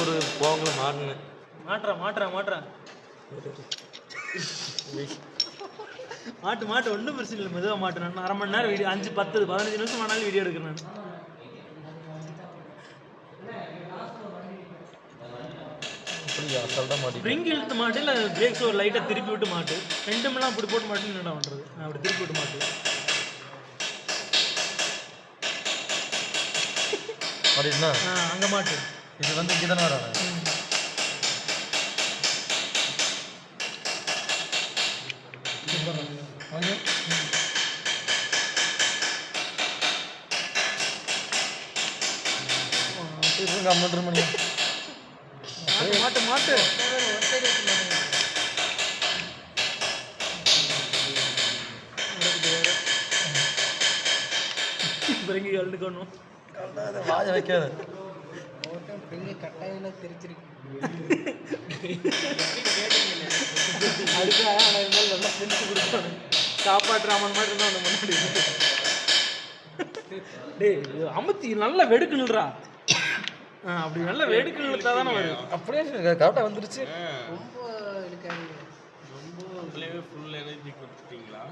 ஒரு போங்கள மாறணும். மாட்டுறா மாட்டு ஒன்றும் பிரச்சனை இல்லை. மெதுவாக மாட்டேன். அரை மணி நேரம் வீடியோ 5, 10, 15 நிமிஷம் ஆனாலும் வீடியோ எடுக்கிறேன் நான். ஸ்ப்ரிங் இழுத்து மாட்டு இல்லை பிரேக்ஸ் ஒரு லைட்டாக திருப்பி விட்டு மாட்டு. ரெண்டுமெல்லாம் அப்படி போட்டு மாட்டு என்னடா பண்ணுறது? நான் அப்படி திருப்பி விட்டு மாட்டு. அப்படின்னா அங்கே மாட்டு. இது வந்து இங்கே தானே வராங்க. மாட்டு பிறங்கி கலந்துக்கணும். வாய வைக்காத கட்டாயம் தெரிச்சிருக்கு. நல்லா செஞ்சு கொடுப்பானு காப்பாற்றுறாமன் மாதிரி இருந்தா அந்த முன்னாடி. டேய் அமுத்தி நல்லா வெடுக்கணுல்றா. அப்படி நல்லா வெடுக்கணும் இழுத்தா தானே வரும். அப்படியே கரெக்டாக வந்துருச்சு. ரொம்ப இருக்காது. ரொம்ப ஃபுல் எனர்ஜி கொடுத்துட்டீங்களா?